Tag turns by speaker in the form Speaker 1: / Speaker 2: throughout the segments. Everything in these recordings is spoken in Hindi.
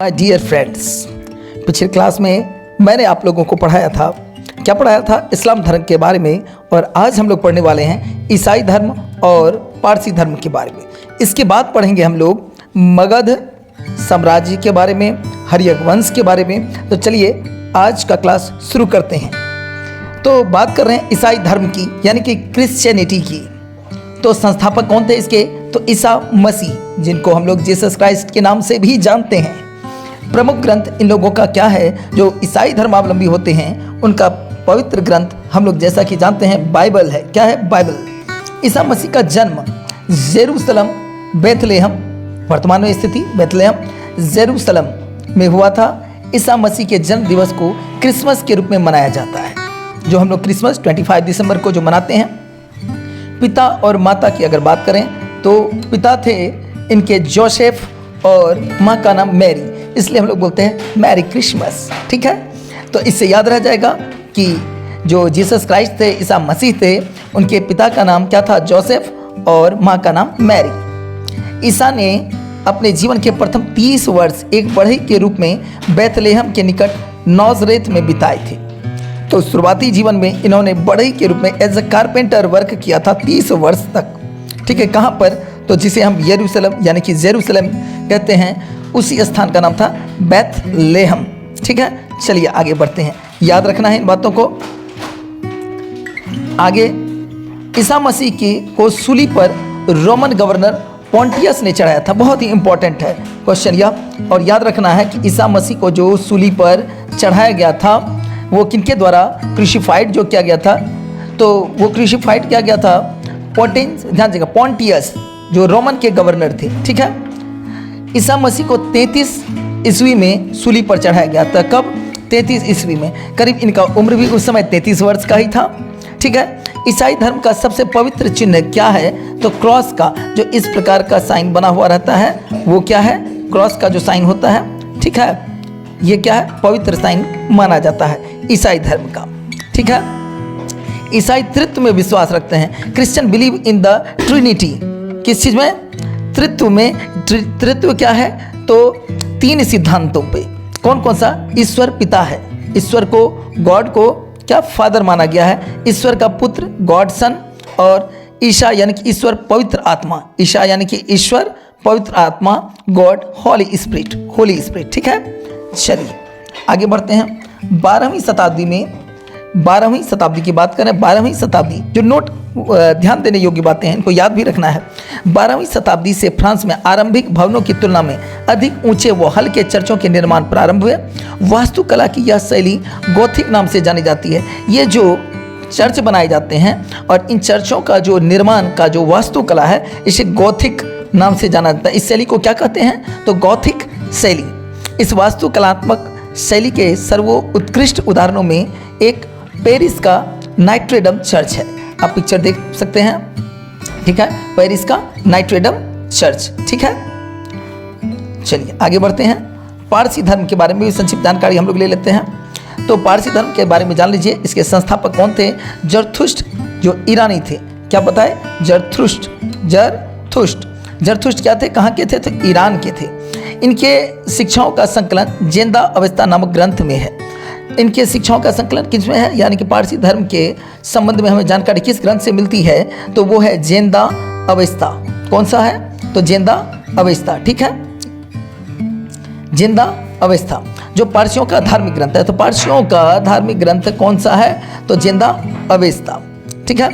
Speaker 1: माय डियर फ्रेंड्स, पिछले क्लास में मैंने आप लोगों को पढ़ाया था, क्या पढ़ाया था? इस्लाम धर्म के बारे में। और आज हम लोग पढ़ने वाले हैं ईसाई धर्म और पारसी धर्म के बारे में। इसके बाद पढ़ेंगे हम लोग मगध साम्राज्य के बारे में, हर्यक वंश के बारे में। तो चलिए आज का क्लास शुरू करते हैं। तो बात कर रहे हैं ईसाई धर्म की, यानी कि क्रिश्चियनिटी की। तो संस्थापक कौन थे इसके? तो ईसा मसीह, जिनको हम लोग जीसस क्राइस्ट के नाम से भी जानते हैं। प्रमुख ग्रंथ इन लोगों का क्या है? जो ईसाई धर्मावलंबी होते हैं उनका पवित्र ग्रंथ हम लोग जैसा कि जानते हैं बाइबल है। क्या है? बाइबल। ईसा मसीह का जन्म जेरूशलम, बेथलेहम, वर्तमान में स्थिति बेथलेहम, जेरूशलम में हुआ था। ईसा मसीह के जन्म दिवस को क्रिसमस के रूप में मनाया जाता है, जो हम लोग क्रिसमस 25 दिसंबर को जो मनाते हैं। पिता और माता की अगर बात करें तो पिता थे इनके जोसेफ और माँ का नाम मैरी, इसलिए हम लोग बोलते हैं मैरी क्रिसमस। ठीक है, तो इससे याद रह जाएगा कि जो जीसस क्राइस्ट थे, ईसा मसीह थे, उनके पिता का नाम क्या था? जोसेफ, और माँ का नाम मैरी। ईसा ने अपने जीवन के प्रथम 30 वर्ष एक बढ़ई के रूप में बेथलेहम के निकट नाज़रेत में बिताए थे। तो शुरुआती जीवन में इन्होंने बढ़ई के रूप में एज अ कारपेंटर वर्क किया था 30 वर्ष तक। ठीक है, कहाँ पर? तो जिसे हम यरूशलेम यानी कि जेरूशलेम कहते हैं, उसी स्थान का नाम था बेथलेहम। ठीक है, चलिए आगे बढ़ते हैं, याद रखना है इन बातों को। आगे ईसा मसीह को सूली पर रोमन गवर्नर पोंटियस ने चढ़ाया था। बहुत ही इंपॉर्टेंट है क्वेश्चन यह, और याद रखना है कि ईसा मसीह को जो सूली पर चढ़ाया गया था वो किनके द्वारा क्रूसिफाइड जो किया गया था? तो वो क्रूसिफाइड किया गया था पोंटियस, जो रोमन के गवर्नर थे। ठीक है, ईसा मसीह को 33 ईस्वी में सूली पर चढ़ाया गया था। कब? 33 ईस्वी में। करीब इनका उम्र भी उस समय 33 वर्ष का ही था। ठीक है, ईसाई धर्म का सबसे पवित्र चिन्ह क्या है? तो क्रॉस का जो इस प्रकार का साइन बना हुआ रहता है, वो क्या है? क्रॉस का जो साइन होता है। ठीक है, ये क्या है? पवित्र साइन माना जाता है ईसाई धर्म का। ठीक है, ईसाई त्रित्व में विश्वास रखते हैं। Christian believe in the Trinity. किस चीज में? त्रित्व में। त्रित्व क्या है? तो 3 सिद्धांतों पे। कौन कौन सा? ईश्वर पिता है, ईश्वर को, गॉड को क्या फादर माना गया है, ईश्वर का पुत्र गॉड सन, और ईशा यानी कि ईश्वर पवित्र आत्मा, ईशा यानी कि ईश्वर पवित्र आत्मा, गॉड होली स्पिरिट। ठीक है, चलिए आगे बढ़ते हैं। 12वीं शताब्दी में, 12वीं शताब्दी की बात करें, 12वीं शताब्दी, जो नोट ध्यान देने योग्य बातें हैं, इनको याद भी रखना है। 12वीं शताब्दी से फ्रांस में आरंभिक भवनों की तुलना में अधिक ऊंचे व हल्के चर्चों के निर्माण प्रारंभ हुए। वास्तुकला की यह शैली गोथिक नाम से जानी जाती है। ये जो चर्च बनाए जाते हैं और इन चर्चों का जो निर्माण का जो वास्तुकला है, इसे गोथिक नाम से जाना जाता है। इस शैली को क्या कहते हैं? तो गोथिक शैली। इस वास्तुकलात्मक शैली के सर्वोत्कृष्ट उदाहरणों में एक पेरिस का नाइट्रेडम चर्च है। आप पिक्चर देख सकते हैं। ठीक है, पेरिस का नाइट्रेडम चर्च। ठीक है, चलिए आगे बढ़ते हैं। पारसी धर्म के बारे में भी संक्षिप्त जानकारी हम लोग ले लेते हैं। तो पारसी धर्म के बारे में जान लीजिए। इसके संस्थापक कौन थे? जरथुष्ट, जो ईरानी थे। क्या बताए? जरथुष्ट क्या थे? कहाँ के थे? तो ईरान के थे। इनके शिक्षाओं का संकलन जेंदा अवस्था नामक ग्रंथ में है। इनके शिक्षाओं का संकलन किस में है? यानी कि पारसी धर्म के संबंध में हमें जानकारी किस ग्रंथ से मिलती है? तो वो है जेंदा अवस्था। कौन सा है? तो जेंदा अवस्था। ठीक है, जेंदा अवस्था जो पारसियों का धार्मिक ग्रंथ है। तो पारसियों का धार्मिक ग्रंथ कौन सा है? तो जेंदा अवस्था। ठीक है,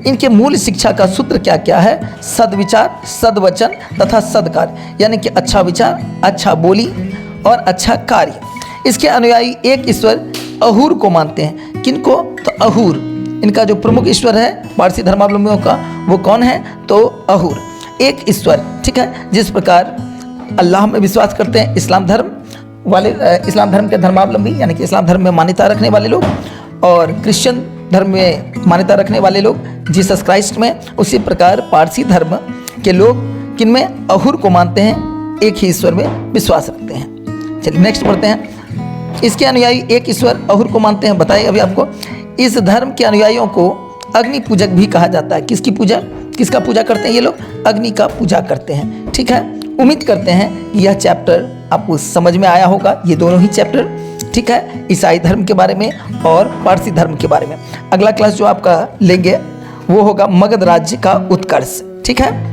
Speaker 1: इनके मूल शिक्षा का सूत्र क्या क्या है? सद्विचार, सद्वचन तथा सद्कार्य, यानी कि अच्छा विचार, अच्छा बोली और अच्छा कार्य। इसके अनुयायी एक ईश्वर अहूर को मानते हैं। किनको? तो अहूर। इनका जो प्रमुख ईश्वर है पारसी धर्मावलंबियों का, वो कौन है? तो अहूर, एक ईश्वर। ठीक है, जिस प्रकार अल्लाह में विश्वास करते हैं इस्लाम धर्म वाले, इस्लाम धर्म के धर्मावलंबी, यानी कि इस्लाम धर्म में मान्यता रखने वाले लोग, और क्रिश्चियन धर्म में मान्यता रखने वाले लोग जीसस क्राइस्ट में, उसी प्रकार पारसी धर्म के लोग किनमें? अहूर को मानते हैं, एक ही ईश्वर में विश्वास रखते हैं। चलिए नेक्स्ट पढ़ते हैं। इसके अनुयायी एक ईश्वर अहूर को मानते हैं। बताइए अभी आपको। इस धर्म के अनुयायियों को अग्नि पूजक भी कहा जाता है। किसकी पूजा? किसका पूजा करते हैं ये लोग? अग्नि का पूजा करते हैं। ठीक है, उम्मीद करते हैं कि यह चैप्टर आपको समझ में आया होगा ये दोनों ही चैप्टर, ठीक है, ईसाई धर्म के बारे में और पारसी धर्म के बारे में। अगला क्लास जो आपका लेंगे वो होगा मगध राज्य का उत्कर्ष, ठीक है।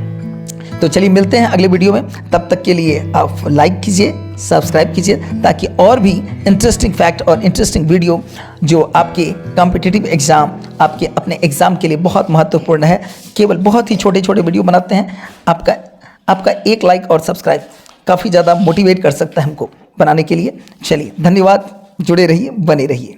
Speaker 1: तो चलिए मिलते हैं अगले वीडियो में, तब तक के लिए आप लाइक कीजिए, सब्सक्राइब कीजिए, ताकि और भी इंटरेस्टिंग फैक्ट और इंटरेस्टिंग वीडियो जो आपके कॉम्पिटिटिव एग्ज़ाम, आपके अपने एग्ज़ाम के लिए बहुत महत्वपूर्ण है, केवल बहुत ही छोटे छोटे वीडियो बनाते हैं। आपका एक लाइक और सब्सक्राइब काफ़ी ज़्यादा मोटिवेट कर सकता है हमको बनाने के लिए। चलिए धन्यवाद, जुड़े रहिए, बने रहिए।